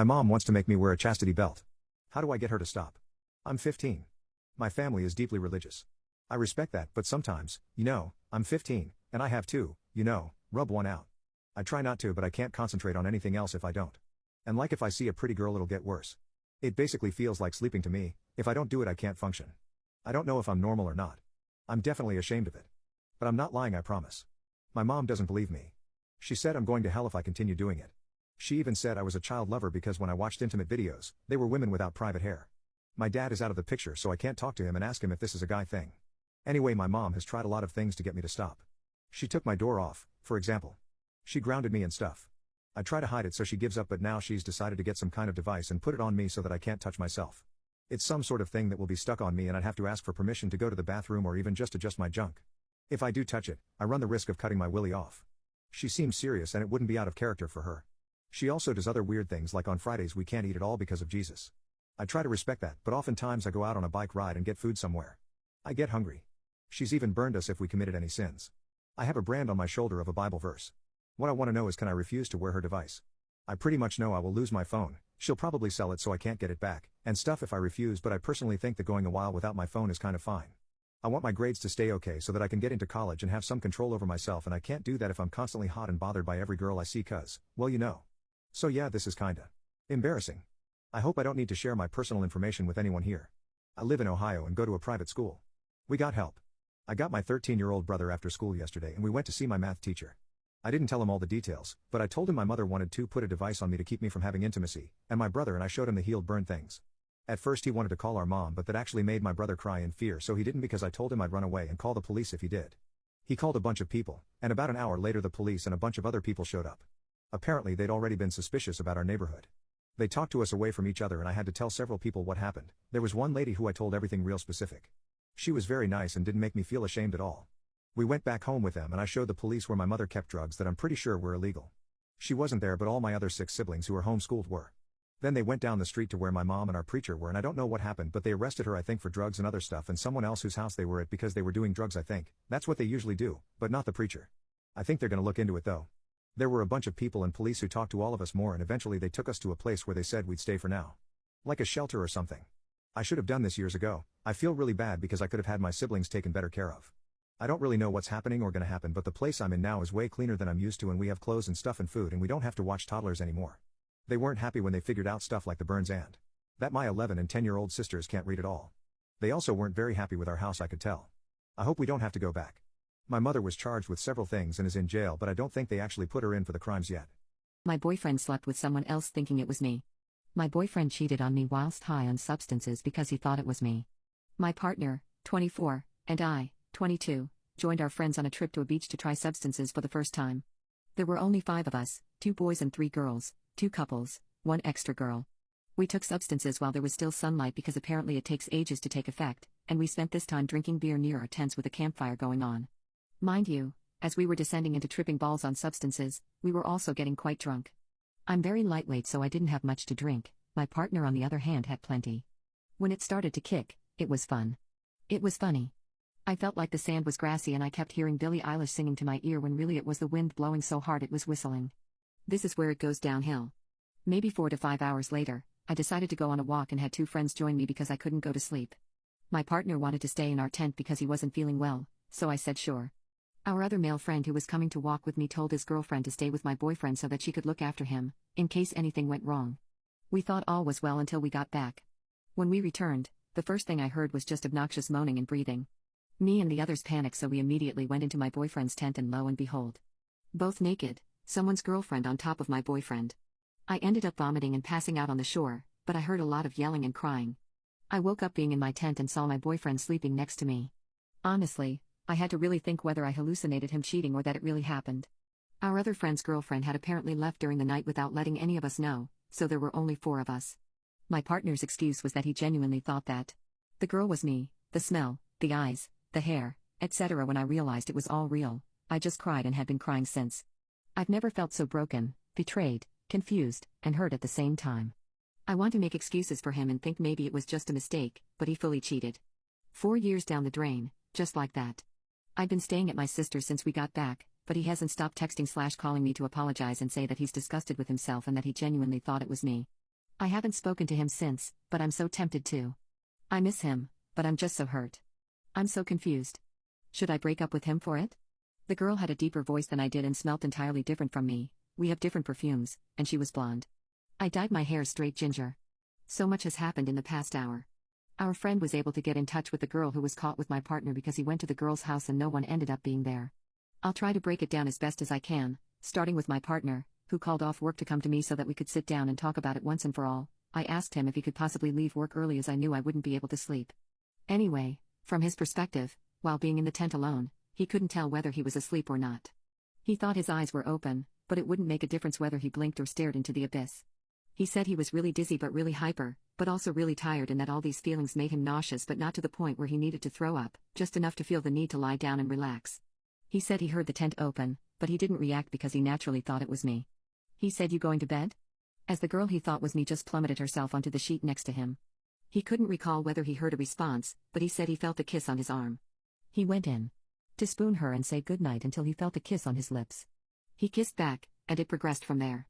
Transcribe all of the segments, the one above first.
My mom wants to make me wear a chastity belt. How do I get her to stop? I'm 15. My family is deeply religious. I respect that, but sometimes, I'm 15, and I have to, rub one out. I try not to, but I can't concentrate on anything else if I don't. And like if I see a pretty girl, it'll get worse. It basically feels like sleeping to me. If I don't do it, I can't function. I don't know if I'm normal or not. I'm definitely ashamed of it. But I'm not lying, I promise. My mom doesn't believe me. She said I'm going to hell if I continue doing it. She even said I was a child lover because when I watched intimate videos, they were women without private hair. My dad is out of the picture, so I can't talk to him and ask him if this is a guy thing. Anyway, my mom has tried a lot of things to get me to stop. She took my door off, for example. She grounded me and stuff. I try to hide it so she gives up, but now she's decided to get some kind of device and put it on me so that I can't touch myself. It's some sort of thing that will be stuck on me and I'd have to ask for permission to go to the bathroom or even just adjust my junk. If I do touch it, I run the risk of cutting my willy off. She seems serious and it wouldn't be out of character for her. She also does other weird things, like on Fridays we can't eat at all because of Jesus. I try to respect that, but oftentimes I go out on a bike ride and get food somewhere. I get hungry. She's even burned us if we committed any sins. I have a brand on my shoulder of a Bible verse. What I want to know is, can I refuse to wear her device? I pretty much know I will lose my phone, she'll probably sell it so I can't get it back, and stuff if I refuse, but I personally think that going a while without my phone is kind of fine. I want my grades to stay okay so that I can get into college and have some control over myself, and I can't do that if I'm constantly hot and bothered by every girl I see cause, well. So yeah, this is kinda embarrassing. I hope I don't need to share my personal information with anyone here. I live in Ohio and go to a private school. We got help. I got my 13-year-old brother after school yesterday and we went to see my math teacher. I didn't tell him all the details, but I told him my mother wanted to put a device on me to keep me from having intimacy, and my brother and I showed him the healed burn things. At first he wanted to call our mom, but that actually made my brother cry in fear, so he didn't, because I told him I'd run away and call the police if he did. He called a bunch of people, and about an hour later the police and a bunch of other people showed up. Apparently they'd already been suspicious about our neighborhood. They talked to us away from each other and I had to tell several people what happened. There was one lady who I told everything real specific. She was very nice and didn't make me feel ashamed at all. We went back home with them and I showed the police where my mother kept drugs that I'm pretty sure were illegal. She wasn't there, but all my other 6 siblings who were homeschooled were. Then they went down the street to where my mom and our preacher were, and I don't know what happened, but they arrested her, I think, for drugs and other stuff, and someone else whose house they were at because they were doing drugs, I think. That's what they usually do, but not the preacher. I think they're gonna look into it though. There were a bunch of people and police who talked to all of us more, and eventually they took us to a place where they said we'd stay for now. Like a shelter or something. I should have done this years ago. I feel really bad because I could have had my siblings taken better care of. I don't really know what's happening or gonna happen, but the place I'm in now is way cleaner than I'm used to, and we have clothes and stuff and food, and we don't have to watch toddlers anymore. They weren't happy when they figured out stuff like the burns and that my 11 and 10-year-old sisters can't read at all. They also weren't very happy with our house, I could tell. I hope we don't have to go back. My mother was charged with several things and is in jail, but I don't think they actually put her in for the crimes yet. My boyfriend slept with someone else thinking it was me. My boyfriend cheated on me whilst high on substances because he thought it was me. My partner, 24, and I, 22, joined our friends on a trip to a beach to try substances for the first time. There were only 5 of us, 2 boys and 3 girls, 2 couples, 1 extra girl. We took substances while there was still sunlight because apparently it takes ages to take effect, and we spent this time drinking beer near our tents with a campfire going on. Mind you, as we were descending into tripping balls on substances, we were also getting quite drunk. I'm very lightweight, so I didn't have much to drink. My partner on the other hand had plenty. When it started to kick, it was fun. It was funny. I felt like the sand was grassy and I kept hearing Billie Eilish singing to my ear when really it was the wind blowing so hard it was whistling. This is where it goes downhill. Maybe 4 to 5 hours later, I decided to go on a walk and had 2 friends join me because I couldn't go to sleep. My partner wanted to stay in our tent because he wasn't feeling well, so I said sure. Our other male friend who was coming to walk with me told his girlfriend to stay with my boyfriend so that she could look after him, in case anything went wrong. We thought all was well until we got back. When we returned, the first thing I heard was just obnoxious moaning and breathing. Me and the others panicked, so we immediately went into my boyfriend's tent, and lo and behold, both naked, someone's girlfriend on top of my boyfriend. I ended up vomiting and passing out on the shore, but I heard a lot of yelling and crying. I woke up being in my tent and saw my boyfriend sleeping next to me. Honestly, I had to really think whether I hallucinated him cheating or that it really happened. Our other friend's girlfriend had apparently left during the night without letting any of us know, so there were only 4 of us. My partner's excuse was that he genuinely thought that the girl was me, the smell, the eyes, the hair, etc. When I realized it was all real, I just cried and had been crying since. I've never felt so broken, betrayed, confused, and hurt at the same time. I want to make excuses for him and think maybe it was just a mistake, but he fully cheated. 4 years down the drain, just like that. I've been staying at my sister's since we got back, but he hasn't stopped texting/calling me to apologize and say that he's disgusted with himself and that he genuinely thought it was me. I haven't spoken to him since, but I'm so tempted to. I miss him, but I'm just so hurt. I'm so confused. Should I break up with him for it? The girl had a deeper voice than I did and smelt entirely different from me. We have different perfumes, and she was blonde. I dyed my hair straight ginger. So much has happened in the past hour. Our friend was able to get in touch with the girl who was caught with my partner because he went to the girl's house and no one ended up being there. I'll try to break it down as best as I can, starting with my partner, who called off work to come to me so that we could sit down and talk about it once and for all. I asked him if he could possibly leave work early as I knew I wouldn't be able to sleep. Anyway, from his perspective, while being in the tent alone, he couldn't tell whether he was asleep or not. He thought his eyes were open, but it wouldn't make a difference whether he blinked or stared into the abyss. He said he was really dizzy but really hyper, but also really tired and that all these feelings made him nauseous but not to the point where he needed to throw up, just enough to feel the need to lie down and relax. He said he heard the tent open, but he didn't react because he naturally thought it was me. He said, "You going to bed?" As the girl he thought was me just plummeted herself onto the sheet next to him. He couldn't recall whether he heard a response, but he said he felt a kiss on his arm. He went in to spoon her and say goodnight until he felt a kiss on his lips. He kissed back, and it progressed from there.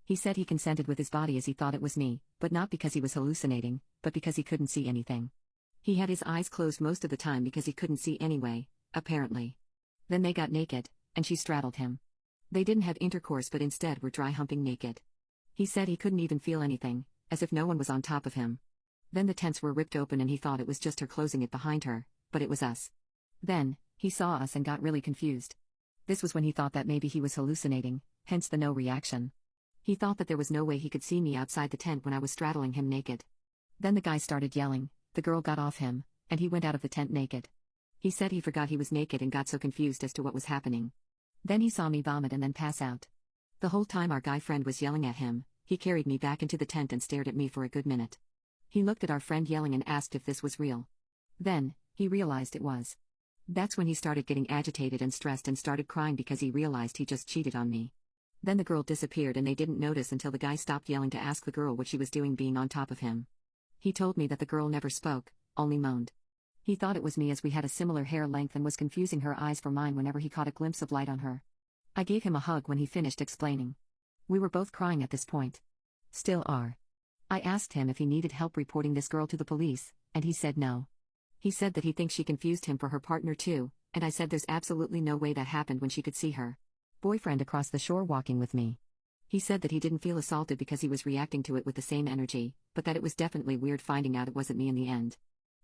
He said he consented with his body as he thought it was me, but not because he was hallucinating, but because he couldn't see anything. He had his eyes closed most of the time because he couldn't see anyway, apparently. Then they got naked, and she straddled him. They didn't have intercourse but instead were dry humping naked. He said he couldn't even feel anything, as if no one was on top of him. Then the tents were ripped open and he thought it was just her closing it behind her, but it was us. Then, he saw us and got really confused. This was when he thought that maybe he was hallucinating, hence the no reaction. He thought that there was no way he could see me outside the tent when I was straddling him naked. Then the guy started yelling, the girl got off him, and he went out of the tent naked. He said he forgot he was naked and got so confused as to what was happening. Then he saw me vomit and then pass out. The whole time our guy friend was yelling at him, he carried me back into the tent and stared at me for a good minute. He looked at our friend yelling and asked if this was real. Then, he realized it was. That's when he started getting agitated and stressed and started crying because he realized he just cheated on me. Then the girl disappeared and they didn't notice until the guy stopped yelling to ask the girl what she was doing being on top of him. He told me that the girl never spoke, only moaned. He thought it was me as we had a similar hair length and was confusing her eyes for mine whenever he caught a glimpse of light on her. I gave him a hug when he finished explaining. We were both crying at this point. Still are. I asked him if he needed help reporting this girl to the police, and he said no. He said that he thinks she confused him for her partner too, and I said there's absolutely no way that happened when she could see her boyfriend across the shore walking with me. He said that he didn't feel assaulted because he was reacting to it with the same energy, but that it was definitely weird finding out it wasn't me in the end.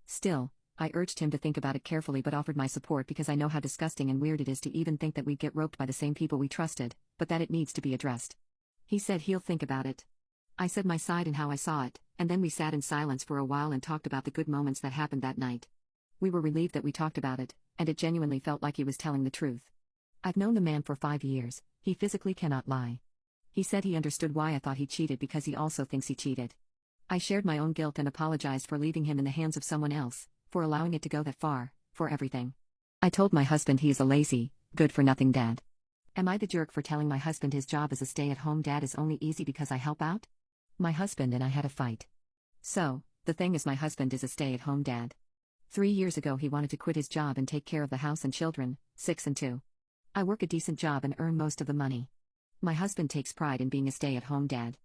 Still, I urged him to think about it carefully but offered my support because I know how disgusting and weird it is to even think that we'd get roped by the same people we trusted, but that it needs to be addressed. He said he'll think about it. I said my side and how I saw it, and then we sat in silence for a while and talked about the good moments that happened that night. We were relieved that we talked about it, and it genuinely felt like he was telling the truth. I've known the man for 5 years, he physically cannot lie. He said he understood why I thought he cheated because he also thinks he cheated. I shared my own guilt and apologized for leaving him in the hands of someone else, for allowing it to go that far, for everything. I told my husband he is a lazy, good-for-nothing dad. Am I the jerk for telling my husband his job as a stay-at-home dad is only easy because I help out? My husband and I had a fight. So, the thing is my husband is a stay-at-home dad. 3 years ago he wanted to quit his job and take care of the house and children, 6 and 2. I work a decent job and earn most of the money. My husband takes pride in being a stay-at-home dad.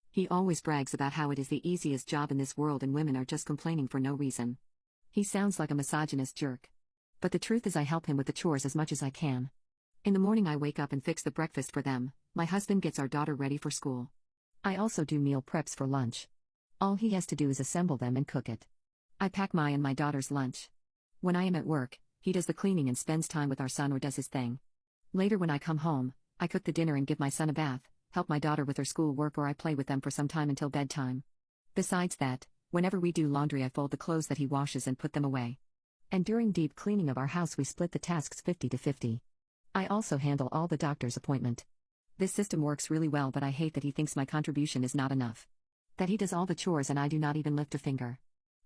He always brags about how it is the easiest job in this world and women are just complaining for no reason. He sounds like a misogynist jerk. But the truth is I help him with the chores as much as I can. In the morning I wake up and fix the breakfast for them, my husband gets our daughter ready for school. I also do meal preps for lunch. All he has to do is assemble them and cook it. I pack my and my daughter's lunch. When I am at work, he does the cleaning and spends time with our son or does his thing. Later when I come home, I cook the dinner and give my son a bath, help my daughter with her school work or I play with them for some time until bedtime. Besides that, whenever we do laundry I fold the clothes that he washes and put them away. And during deep cleaning of our house we split the tasks 50-50. I also handle all the doctor's appointment. This system works really well but I hate that he thinks my contribution is not enough. That he does all the chores and I do not even lift a finger.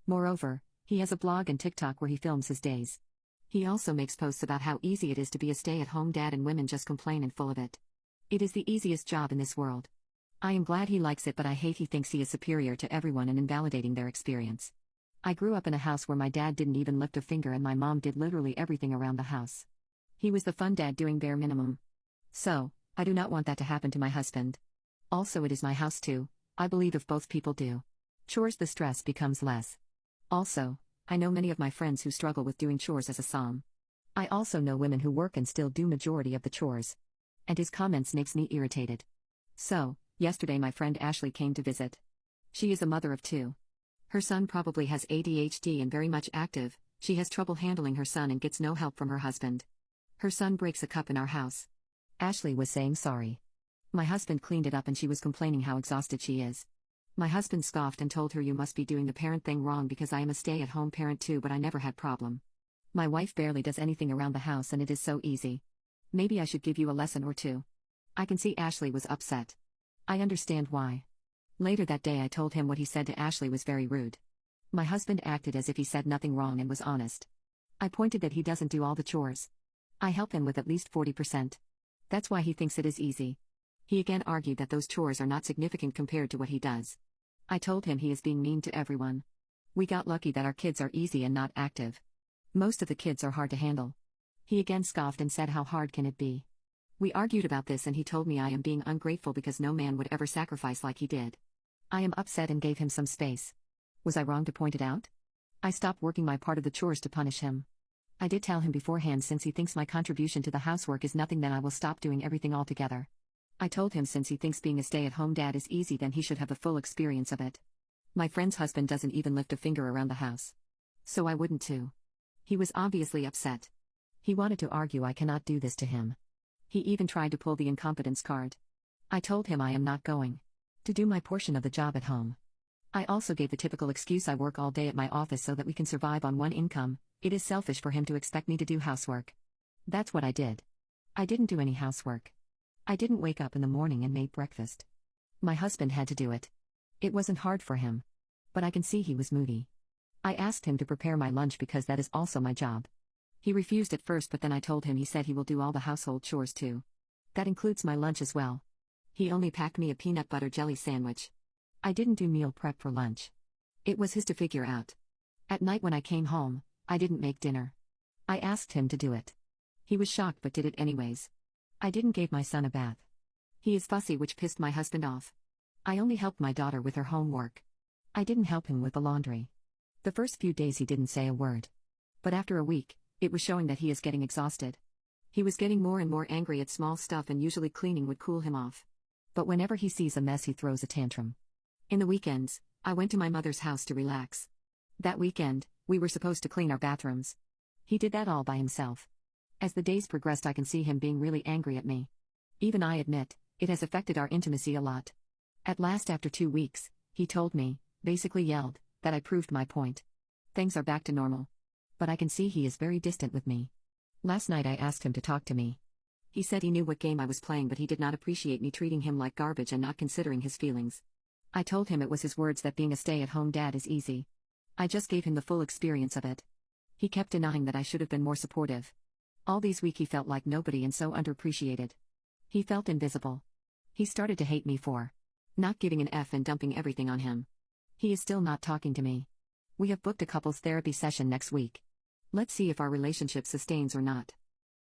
Moreover, he has a blog and TikTok where he films his days. He also makes posts about how easy it is to be a stay-at-home dad and women just complain and full of it. It is the easiest job in this world. I am glad he likes it but I hate he thinks he is superior to everyone and invalidating their experience. I grew up in a house where my dad didn't even lift a finger and my mom did literally everything around the house. He was the fun dad doing bare minimum. So, I do not want that to happen to my husband. Also it is my house too. I believe if both people do chores, the stress becomes less. Also, I know many of my friends who struggle with doing chores as a som. I also know women who work and still do majority of the chores. And his comments makes me irritated. So, yesterday my friend Ashley came to visit. She is a mother of 2. Her son probably has ADHD and very much active. She has trouble handling her son and gets no help from her husband. Her son breaks a cup in our house. Ashley was saying sorry. My husband cleaned it up and she was complaining how exhausted she is. My husband scoffed and told her, you must be doing the parent thing wrong because I am a stay-at-home parent too, but I never had problem. My wife barely does anything around the house and it is so easy. Maybe I should give you a lesson or two. I can see Ashley was upset. I understand why. Later that day I told him what he said to Ashley was very rude. My husband acted as if he said nothing wrong and was honest. I pointed that he doesn't do all the chores. I help him with at least 40%. That's why he thinks it is easy. He again argued that those chores are not significant compared to what he does. I told him he is being mean to everyone. We got lucky that our kids are easy and not active. Most of the kids are hard to handle. He again scoffed and said, how hard can it be? We argued about this and he told me I am being ungrateful because no man would ever sacrifice like he did. I am upset and gave him some space. Was I wrong to point it out? I stopped working my part of the chores to punish him. I did tell him beforehand, since he thinks my contribution to the housework is nothing, then I will stop doing everything altogether. I told him since he thinks being a stay-at-home dad is easy, then he should have the full experience of it. My friend's husband doesn't even lift a finger around the house. So I wouldn't too. He was obviously upset. He wanted to argue I cannot do this to him. He even tried to pull the incompetence card. I told him I am not going to do my portion of the job at home. I also gave the typical excuse, I work all day at my office so that we can survive on one income. It is selfish for him to expect me to do housework. That's what I did. I didn't do any housework. I didn't wake up in the morning and made breakfast. My husband had to do it. It wasn't hard for him. But I can see he was moody. I asked him to prepare my lunch because that is also my job. He refused at first, but then I told him, he said he will do all the household chores too. That includes my lunch as well. He only packed me a peanut butter jelly sandwich. I didn't do meal prep for lunch. It was his to figure out. At night when I came home, I didn't make dinner. I asked him to do it. He was shocked but did it anyways. I didn't give my son a bath. He is fussy, which pissed my husband off. I only helped my daughter with her homework. I didn't help him with the laundry. The first few days he didn't say a word. But after a week, it was showing that he is getting exhausted. He was getting more and more angry at small stuff, and usually cleaning would cool him off. But whenever he sees a mess he throws a tantrum. In the weekends, I went to my mother's house to relax. That weekend, we were supposed to clean our bathrooms. He did that all by himself. As the days progressed I can see him being really angry at me. Even I admit, it has affected our intimacy a lot. At last, after 2 weeks, he told me, basically yelled, that I proved my point. Things are back to normal. But I can see he is very distant with me. Last night I asked him to talk to me. He said he knew what game I was playing, but he did not appreciate me treating him like garbage and not considering his feelings. I told him it was his words that being a stay-at-home dad is easy. I just gave him the full experience of it. He kept denying that I should have been more supportive. All these weeks he felt like nobody and so underappreciated. He felt invisible. He started to hate me for not giving an F and dumping everything on him. He is still not talking to me. We have booked a couples therapy session next week. Let's see if our relationship sustains or not.